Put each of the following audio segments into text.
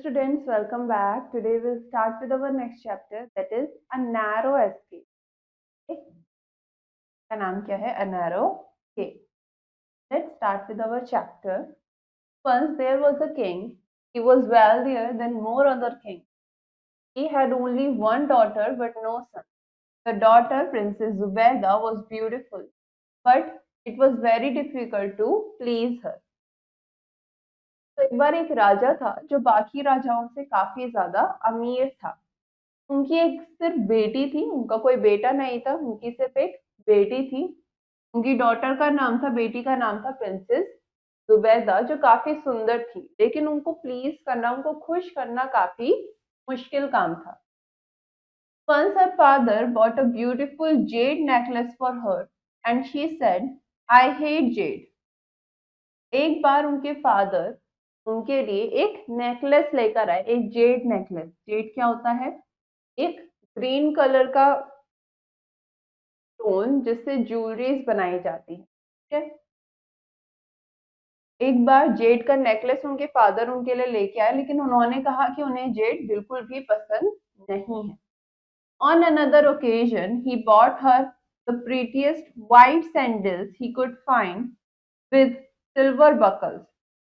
students, welcome back. Today we'll start with our next chapter, that is A Narrow Escape. Okay? का नाम क्या है? A Narrow Escape. Let's start with our chapter. Once there was a king. He was wealthier than more other kings. He had only one daughter but no son. The daughter, Princess Zubaida, was beautiful, but it was very difficult to please her. तो एक बार एक राजा था जो बाकी राजाओं से काफी ज्यादा अमीर था। उनकी एक सिर्फ बेटी थी, उनका कोई बेटा नहीं था, उनकी सिर्फ एक बेटी थी। उनकी डॉटर का नाम था, बेटी का नाम था प्रिंसेस जुबैदा, जो काफी सुंदर थी, लेकिन उनको प्लीज करना, उनको खुश करना काफी मुश्किल काम था। Once her father bought a beautiful jade necklace for her and she said, I hate jade. एक बार उनके फादर उनके लिए एक नेकलेस लेकर आए, एक जेड नेकलेस। जेड क्या होता है? एक ग्रीन कलर का स्टोन जिससे ज्वेलरीज बनाई जाती है। ठीक है, एक बार जेड का नेकलेस उनके फादर उनके लिए लेके आए, लेकिन उन्होंने कहा कि उन्हें जेड बिल्कुल भी पसंद नहीं है। On another occasion, he bought her the prettiest white sandals he could find with silver buckles.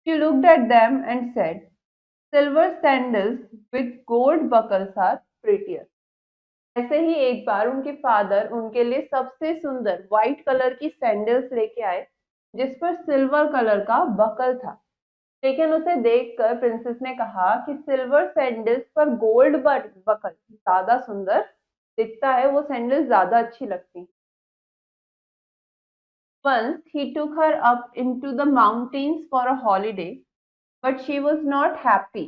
She looked at them and said, Silver sandals with gold buckles are prettier. ऐसे ही एक बार उनके फादर उनके लिए सबसे सुंदर व्हाइट कलर की sandals लेके आए जिस पर सिल्वर कलर का बकल था, लेकिन उसे देखकर प्रिंसेस ने कहा कि सिल्वर सैंडल्स पर गोल्ड बकल ज्यादा सुंदर दिखता है, वो सैंडल्स ज्यादा अच्छी लगती हैं। Once he took her up into the mountains for a holiday, but she was not happy.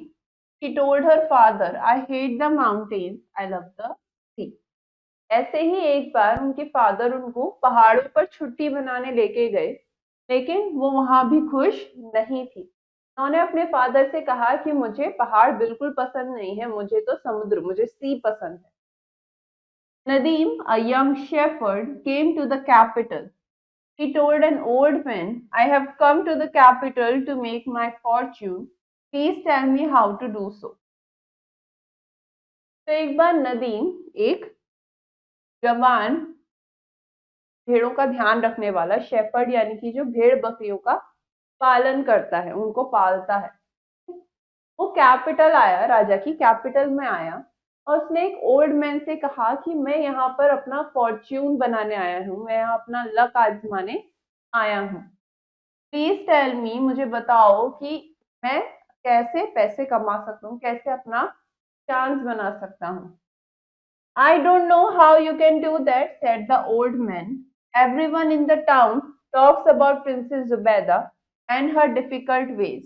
She told her father, I hate the mountains, I love the sea. ऐसे ही एक बार उनके फादर उनको पहाड़ों पर छुट्टी बनाने लेके गए, लेकिन वो वहां भी खुश नहीं थी। उन्होंने अपने फादर से कहा कि मुझे पहाड़ बिल्कुल पसंद नहीं है, मुझे तो समुद्र, मुझे सी पसंद है। Nadim, a young shepherd, came to the capital. He told an old man, I have come to the capital to make my fortune. Please tell me how to do so. तो एक बार नदीम, एक जवान भेड़ों का ध्यान रखने वाला शेफर्ड, यानी कि जो भेड़ बकरियों का पालन करता है, उनको पालता है, वो कैपिटल आया, राजा की कैपिटल में आया, और उसने एक ओल्ड मैन से कहा कि मैं यहाँ पर अपना फॉर्च्यून बनाने आया हूँ, मैं यहाँ अपना लक आजमाने आया हूँ। प्लीज टेल मी, मुझे बताओ कि मैं कैसे पैसे कमा सकता हूँ, कैसे अपना चांस बना सकता हूँ। I don't know how you can do that, said the old man. Everyone in the town talks about Princess Zubaida and her difficult ways.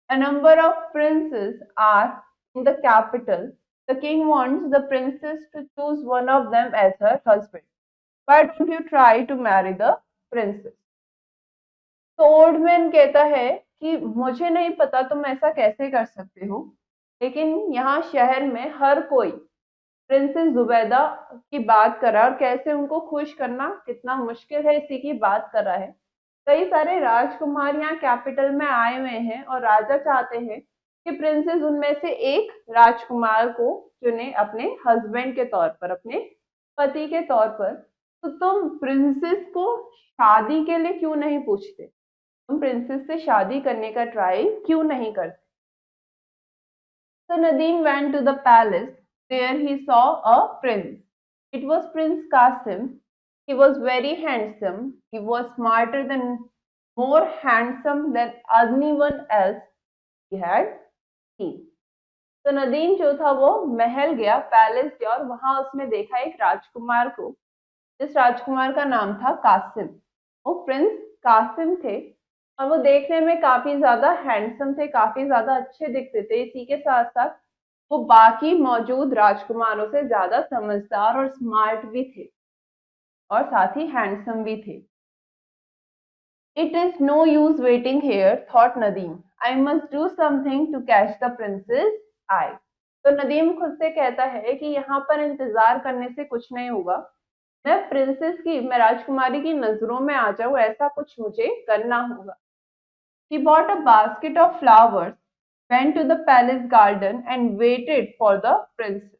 A number of princes are in the capital. The king wants the princess to choose one of them as her husband. Why don't you try to marry the princess? तो old man कहता है कि मुझे नहीं पता तुम ऐसा कैसे कर सकते हो, लेकिन यहाँ शहर में हर कोई प्रिंसेस जुबैदा की बात कर रहा है, और कैसे उनको खुश करना कितना मुश्किल है इसी की बात कर रहा है। कई सारे राजकुमार यहाँ कैपिटल में आए हुए हैं और राजा चाहते हैं कि प्रिंसेस उनमें से एक राजकुमार को चुने अपने हस्बैंड के तौर पर, अपने पति के तौर पर। तो तुम प्रिंसेस को शादी के लिए क्यों नहीं पूछते, तुम प्रिंसेस से शादी करने का ट्राई क्यों नहीं करते? So Nadeem went to the palace. There he saw a prince. It was Prince Qasim. He was very handsome. He was smarter than, more handsome than anyone else he had seen. तो नदीम जो था वो महल गया, palace गया, और वहां उसने देखा एक राजकुमार को, जिस राजकुमार का नाम था कासिम। वो प्रिंस कासिम थे और वो देखने में काफी ज्यादा हैंडसम थे, काफी ज्यादा अच्छे दिखते थे। इसी के साथ साथ वो बाकी मौजूद राजकुमारों से ज्यादा समझदार और स्मार्ट भी थे, और साथ ही हैंडसम भी थे। It is no use waiting here, thought Nadeem. I must do something to catch the prince's eye. तो नदीम खुद से कहता है कि यहाँ पर इंतजार करने से कुछ नहीं होगा, मैं प्रिंसेस की, मैं राजकुमारी की नजरों में आ जाऊं, ऐसा कुछ मुझे करना होगा। He bought a basket of flowers went to the palace garden and waited for the princess.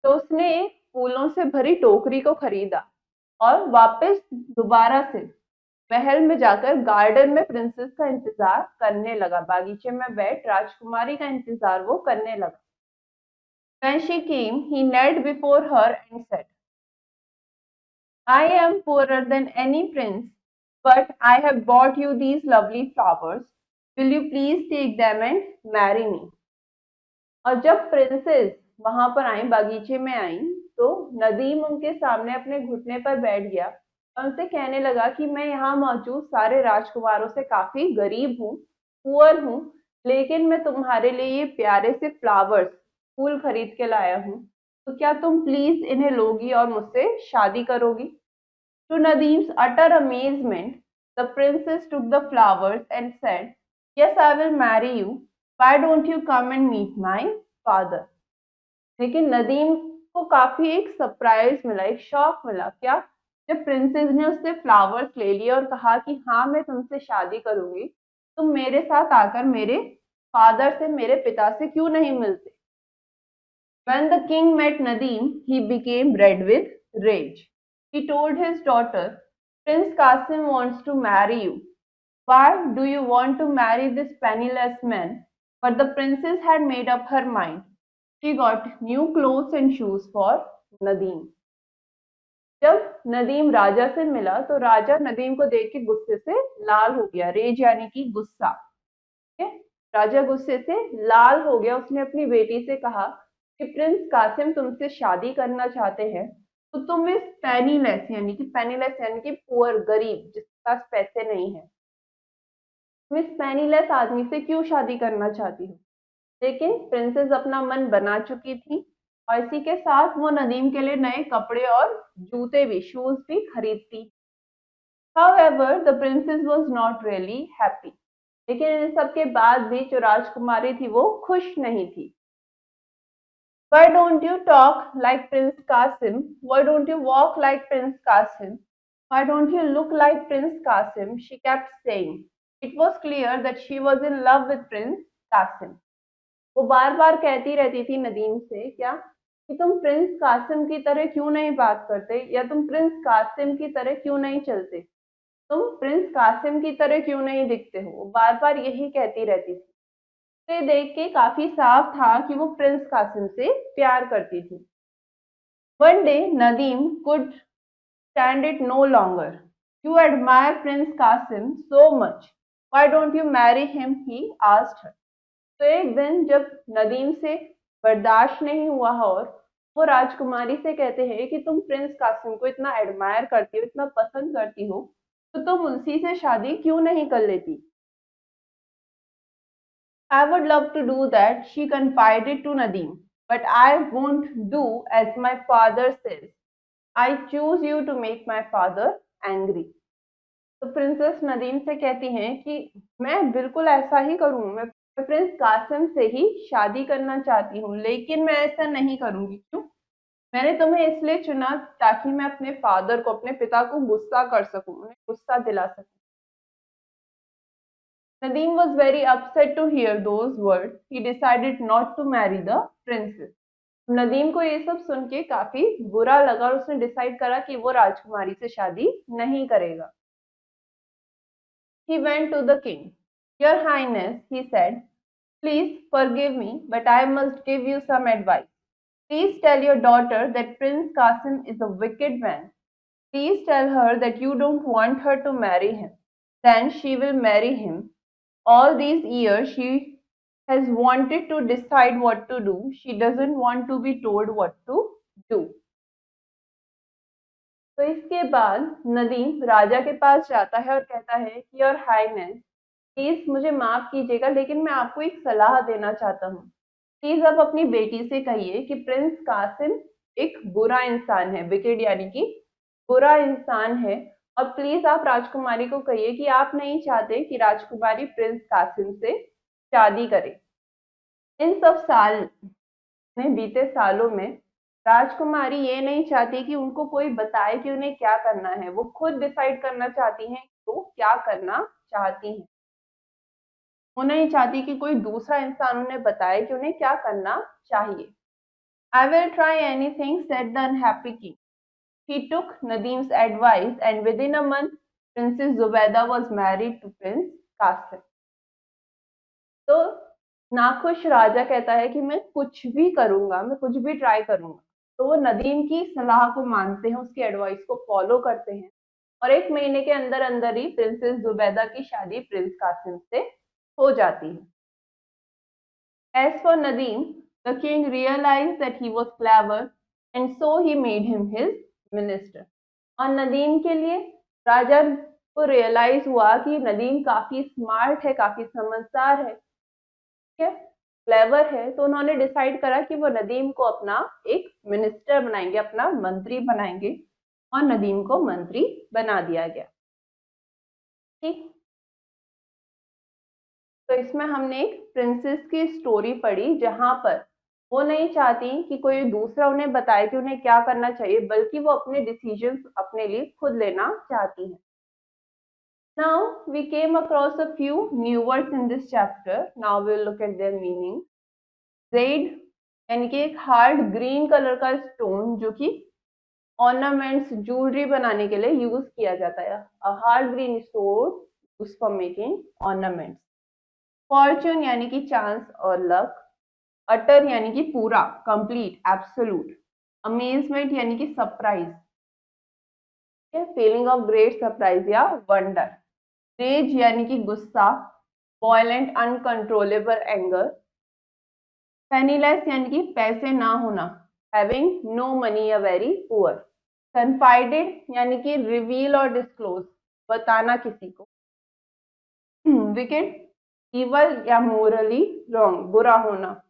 तो उसने एक फूलों से भरी टोकरी को खरीदा और वापस दोबारा से महल में जाकर गार्डन में प्रिंसेस का इंतजार करने लगा। बागीचे में बैठ राजकुमारी का इंतजार वो करने लगा। When she came, he knelt before her and said, I am poorer than any prince, but I have bought you these lovely flowers. Will you please take them and marry me? और जब princess वहां पर आई, बागीचे में आई, तो नदीम उनके सामने अपने घुटने पर बैठ गया और उनसे कहने लगा कि मैं यहाँ मौजूद सारे राजकुमारों से काफी गरीब हूँ, पुअर हूँ, लेकिन मैं तुम्हारे लिए ये प्यारे से फ्लावर्स, फूल खरीद के लाया हूँ। तो क्या तुम प्लीज इन्हें लोगी और मुझसे शादी करोगी? To Nadim's utter amazement, the princess took the flowers and said, Yes, I will marry you. Why don't you come and meet my father? लेकिन नदीम को काफी एक सरप्राइज मिला, एक शॉक मिला। क्या? जब प्रिंसेस ने उससे फ्लावर्स ले लिए और कहा कि हाँ मैं तुमसे शादी करूंगी, तुम मेरे साथ आकर मेरे फादर से, मेरे पिता से क्यों नहीं मिलते? When the king met Nadim, he became red with rage. He told his daughter, Prince Qasim wants to marry you. Why do you want to marry this penniless man? But the princess had made up her mind. She got new clothes and shoes for Nadim. जब नदीम राजा से मिला तो राजा नदीम को देख के गुस्से से लाल हो गया। रेज यानी कि गुस्सा। ठीक है? राजा गुस्से से लाल हो गया। उसने अपनी बेटी से कहा कि प्रिंस कासिम तुमसे शादी करना चाहते हैं, तो तुम इस पेनीलेस यानी कि पुअर, गरीब, जिसके पास पैसे नहीं है, तुम इस पेनीलेस आदमी से क्यों शादी करना चाहती हो? लेकिन प्रिंसेस अपना मन बना चुकी थी और इसी के साथ वो नदीम के लिए नए कपड़े और जूते भी, शूज भी खरीदती। However, the princess was not really happy. लेकिन इन सब के बाद भी जो राजकुमारी थी वो खुश नहीं थी। Why don't you talk like Prince Qasim? Why don't you walk like Prince Qasim? Why don't you look like Prince Qasim? She kept saying. It was clear that she was in love with Prince Qasim. वो बार बार कहती रहती थी नदीम से, क्या कि तुम Prince Qasim की तरह क्यों नहीं बात करते, या तुम प्रिंस कासिम की तरह क्यों नहीं चलते, तुम प्रिंस कासिम की तरह क्यों नहीं दिखते हो। वो बार बार यही कहती रहती थी। तो ये देख के काफी साफ था कि वो प्रिंस कासिम से प्यार करती थी। One day Nadim could stand it no longer. You admire Prince Qasim so much. Why don't you marry him? He asked her. तो एक दिन जब नदीम से बर्दाश्त नहीं हुआ और वो राजकुमारी से कहते हैं कि तुम प्रिंस कासिम को इतना एडमायर करती हो, इतना पसंद करती हो, तो तुम उसी से शादी क्यों नहीं कर लेती? I would love to do that, she confided to Nadim, but I won't do as my father says. I choose you to make my father angry. तो प्रिंसेस नदीम से कहती हैं कि मैं बिल्कुल ऐसा ही करूँ, मैं प्रिंस कासिम से ही शादी करना चाहती हूँ, लेकिन मैं ऐसा नहीं करूंगी। क्यों? मैंने तुम्हें इसलिए चुना ताकि मैं अपने फादर को, अपने पिता को गुस्सा कर सकूं, उन्हें गुस्सा दिला सकूं। Nadeem was very upset to hear those words. He decided not to marry the princess. Nadeem को ये सब सुन के काफी बुरा लगा और उसने डिसाइड करा कि वो राजकुमारी से शादी नहीं करेगा। He went to the king. Your Highness, he said, please forgive me, but I must give you some advice. Please tell your daughter that Prince Qasim is a wicked man. Please tell her that you don't want her to marry him. Then she will marry him. All these years she has wanted to decide what to do. She doesn't want to be told what to do. तो इसके बाद नदीम राजा के पास जाता है और कहता है कि योर हाइनेस, प्लीज मुझे माफ कीजिएगा, लेकिन मैं आपको एक सलाह देना चाहता हूँ। प्लीज आप अपनी बेटी से कहिए कि प्रिंस कासिम एक बुरा इंसान है, विकेड यानी कि बुरा इंसान है, और प्लीज आप राजकुमारी को कहिए कि आप नहीं चाहते कि राजकुमारी प्रिंस कासिम से शादी करे। इन सब साल में, बीते सालों में, राजकुमारी ये नहीं चाहती कि उनको कोई बताए कि उन्हें क्या करना है। वो खुद डिसाइड करना चाहती हैं कि वो क्या करना चाहती हैं। वो नहीं चाहती कि कोई दूसरा इंसान उन्हें बताए कि उन्हें क्या करना चाहिए। I will try anything, said the unhappy king. He took Nadim's advice, and within a month, Princess Zubaida was married to Prince Qasim. तो नाखुश राजा कहता है कि मैं कुछ भी करूंगा, मैं कुछ भी ट्राई करूंगा। तो वो नदीम की सलाह को मानते हैं, उसकी एडवाइस को फॉलो करते हैं और 1 महीने के अंदर अंदर ही प्रिंसेस जुबैदा की शादी प्रिंस कासिम से हो जाती है। As for Nadim, the king realized that he was clever and so he made him his minister. और नदीम के लिए राजा को रियलाइज हुआ कि नदीम काफी स्मार्ट है, काफी समझदार है, ठीक है, क्लेवर है, तो उन्होंने डिसाइड करा कि वो नदीम को अपना एक मिनिस्टर बनाएंगे, अपना मंत्री बनाएंगे और नदीम को मंत्री बना दिया गया। ठीक, तो इसमें हमने एक प्रिंसेस की स्टोरी पढ़ी जहां पर वो नहीं चाहती कि कोई दूसरा उन्हें बताए कि उन्हें क्या करना चाहिए, बल्कि वो अपने डिसीजंस अपने लिए खुद लेना चाहती हैं। Now we came across a few new words in this chapter. Now we'll look at their meaning. Jade यानी कि एक हार्ड ग्रीन कलर का स्टोन जो कि ऑर्नामेंट्स ज्वेलरी बनाने के लिए यूज किया जाता है। A hard green stone used for making ornaments. Fortune यानी कि चांस और लक। अटर यानी कि पूरा, कंप्लीट, एब्सोल्यूट। अमेजमेंट यानी कि surprise, feeling of great surprise या वंडर। रेज यानी कि गुस्सा, वॉयलेंट अनकंट्रोलेबल एंगर। पेनीलेस यानी कि पैसे ना होना, हैविंग नो मनी या वेरी पुअर। कन्फाइडेड यानी कि रिवील और डिस्क्लोज, बताना किसी को। विकेड, इवल या मोरली रॉन्ग, बुरा होना।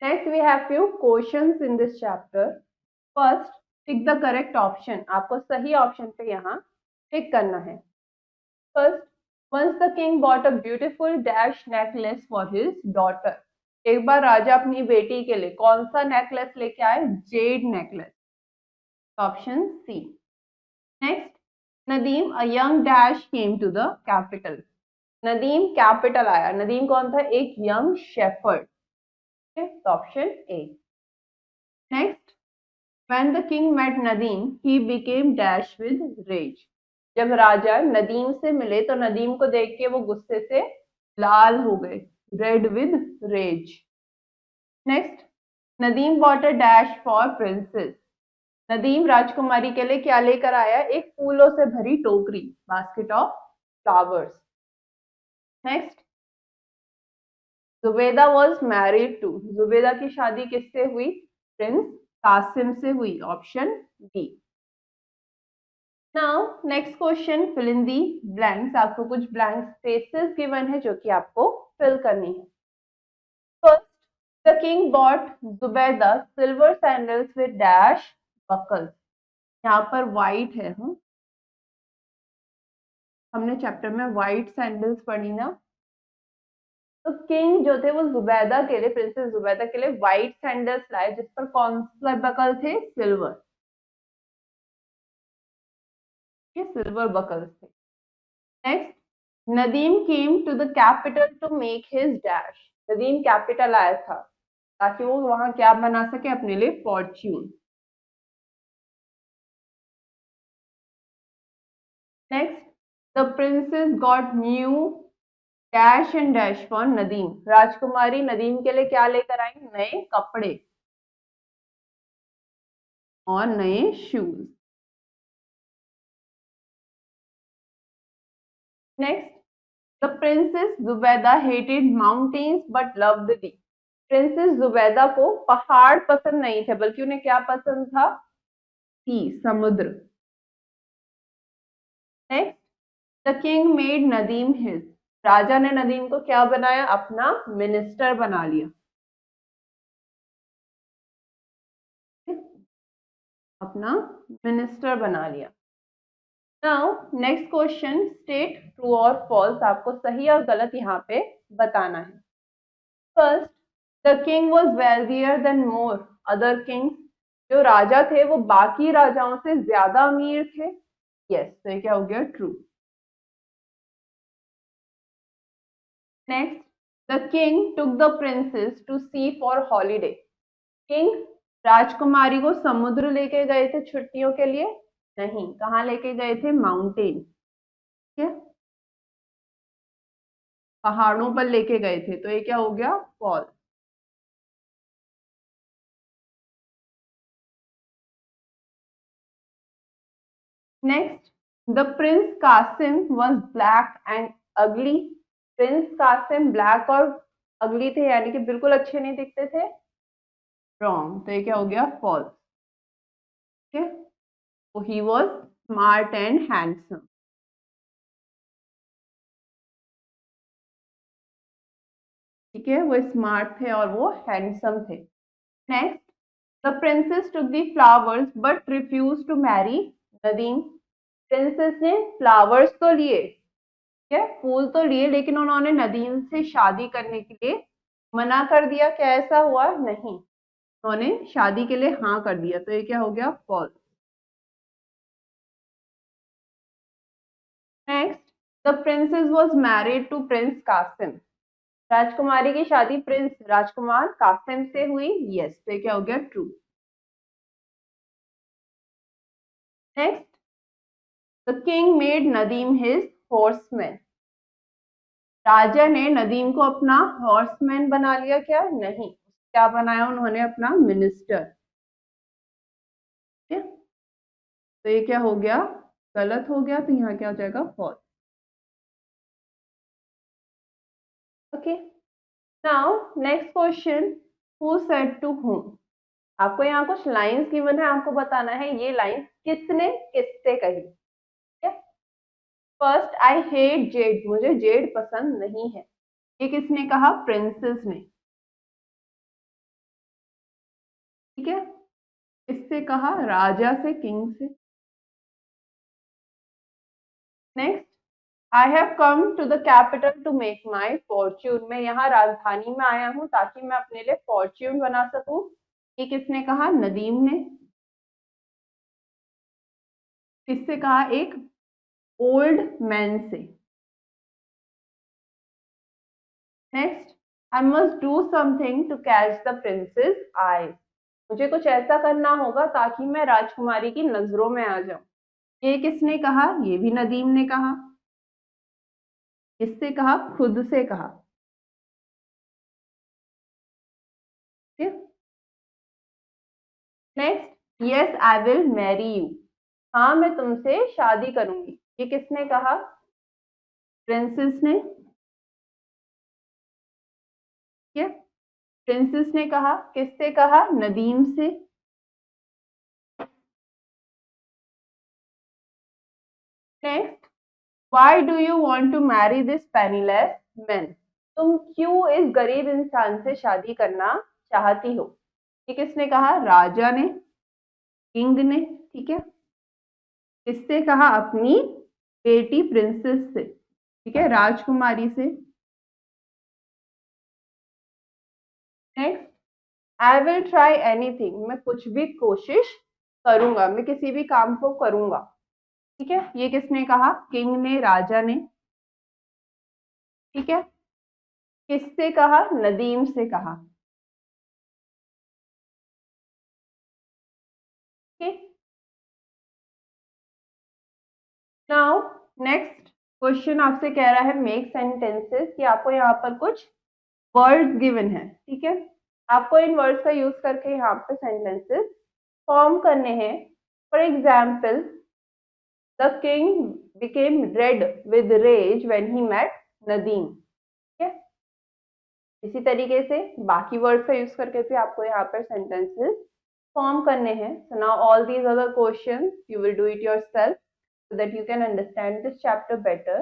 Next, we have few questions in this chapter. First, pick the correct option. आपको सही ऑप्शन पे यहाँ टिक करना है। First, once the king bought a beautiful dash necklace for his daughter. एक बार राजा अपनी बेटी के लिए कौन सा नेकलेस लेके आए? Jade necklace, option C. Next, Nadeem, a young dash came to the capital. Nadeem capital आया। नदीम कौन था? एक young shepherd, option A. Next, when the king met Nadeem, he became dash with rage. जब राजा नदीम से मिले तो नदीम को देख के वो गुस्से से लाल हो गए, red with rage. Next, Nadeem bought a dash for princess. Nadeem राजकुमारी के लिए क्या लेकर आया? एक फूलों से भरी टोकरी, basket of flowers. Next, Zubaida was married to. Zubaida की शादी किससे हुई? प्रिंस कासिम से हुई, option D. Now next question, fill in the blanks. आपको कुछ ब्लैंक स्पेसेस गिवन है जो कि आपको फिल करनी है। First, the king bought Zubaida silver sandals with dash buckles. यहाँ पर व्हाइट है। हमने चैप्टर में व्हाइट सैंडल्स पढ़ी ना, तो किंग जो थे वो जुबैदा के लिए, प्रिंसेस जुबैदा के लिए व्हाइट सैंडल्स लाए जिस पर कौन से बकल थे? सिल्वर, ये सिल्वर बकल्स थे। Next, Nadeem came to the capital to make his dash. Nadeem capital आया था ताकि वो वहां क्या बना सके? अपने लिए Fortune. Next, the princess got new dash and dash for Nadeem. राजकुमारी नदीम के लिए क्या लेकर आई? नए कपड़े और नए shoes. Next, the princess Zubaida hated mountains but loved the. Princess Zubaida को पहाड़ पसंद नहीं थे, बल्कि उन्हें क्या पसंद था? सी, समुद्र। Next, the king made Nadeem his. राजा ने नदीम को क्या बनाया? अपना मिनिस्टर बना लिया, अपना मिनिस्टर बना लिया। Now next question, state true और फॉल्स। आपको सही और गलत यहाँ पे बताना है। First, the king was wealthier then more other kings. जो राजा थे वो बाकी राजाओं से ज्यादा अमीर थे। यस, तो ये क्या हो गया? True. Next, the king took the princess to sea for holiday. King राजकुमारी को समुद्र लेके गए थे छुट्टियों के लिए? नहीं, कहाँ लेके गए थे? माउंटेन, ठीक है, पहाड़ों पर लेके गए थे। तो ये क्या हो गया? False. Next, the prince Kasim was black and ugly. Prince Kasim black और अगली थे, यानी कि बिल्कुल अच्छे नहीं दिखते थे? रॉन्ग। तो ये क्या हो गया? फॉल्स, ठीक है। तो he was smart and handsome, ठीक है, वो स्मार्ट थे और वो हैंडसम थे। Next, the princess took the flowers but refuse to marry Nadeem. Princess ने फ्लावर्स तो लिए, ठीक है, फूल तो लिए, लेकिन उन्होंने नदीम से शादी करने के लिए मना कर दिया। क्या ऐसा हुआ? नहीं, उन्होंने शादी के लिए हाँ कर दिया। तो ये क्या हो गया? False. Next, the princess was married to prince Kasim. राजकुमारी की शादी प्रिंस राजकुमार कासिम से हुई। यस, तो ये क्या हो गया? True. Next, the king made Nadeem his horseman. राजा ने नदीम को अपना हॉर्समैन बना लिया? क्या नहीं, क्या बनाया उन्होंने? अपना मिनिस्टर, ठीक है। तो ये क्या हो गया? गलत हो गया। तो यहाँ क्या हो जाएगा? False. Okay, now next question, who said to whom। आपको यहाँ कुछ लाइंस गिवन है, आपको बताना है ये लाइंस किसने किससे कही, ठीक है। फर्स्ट, आई हेट जेड, मुझे जेड पसंद नहीं है। ये किसने कहा? प्रिंसेस ने, ठीक है। इससे कहा? राजा से, किंग से। Next, I have come to the capital to make my fortune. मैं यहाँ राजधानी में आया हूँ ताकि मैं अपने लिए फॉर्च्यून बना सकूं। ये किसने कहा? नदीम ने। किससे कहा? एक ओल्ड मैन से। Next, I must do something to catch the princess eye. मुझे कुछ ऐसा करना होगा ताकि मैं राजकुमारी की नजरों में आ जाऊं। ये किसने कहा? ये भी नदीम ने कहा। किससे कहा? खुद से कहा, ठीक। Next, yes I will marry you. हाँ, मैं तुमसे शादी करूंगी। ये किसने कहा? प्रिंसेस ने, ठीक है। प्रिंसेस ने कहा। किससे कहा? नदीम से। Next, why do you want to marry this penniless man. तुम क्यों इस गरीब इंसान से शादी करना चाहती हो? ये किसने कहा? राजा ने, किंग ने, ठीक है। किससे कहा? अपनी बेटी प्रिंसेस से, ठीक है, राजकुमारी से। Next, I will try anything, मैं कुछ भी कोशिश करूंगा, मैं किसी भी काम को करूंगा, ठीक है। ये किसने कहा? किंग ने, राजा ने, ठीक है। किससे कहा? नदीम से कहा, ठीक। नाउ नेक्स्ट क्वेश्चन आपसे कह रहा है मेक सेंटेंसेस, कि आपको यहाँ पर कुछ वर्ड्स गिवन है, ठीक है। आपको इन वर्ड्स का यूज करके यहाँ पे सेंटेंसेस फॉर्म करने हैं। For example, the king became red with rage when he met Nadeem, ठीक है। इसी तरीके से बाकी वर्ड्स का यूज करके भी आपको यहाँ पर सेंटेंसेस फॉर्म करने हैं। So now all these other questions you will do it yourself so that you can understand this chapter better,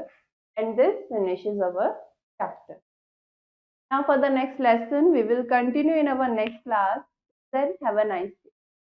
and this finishes our chapter. Now for the next lesson we will continue in our next class. Then have a nice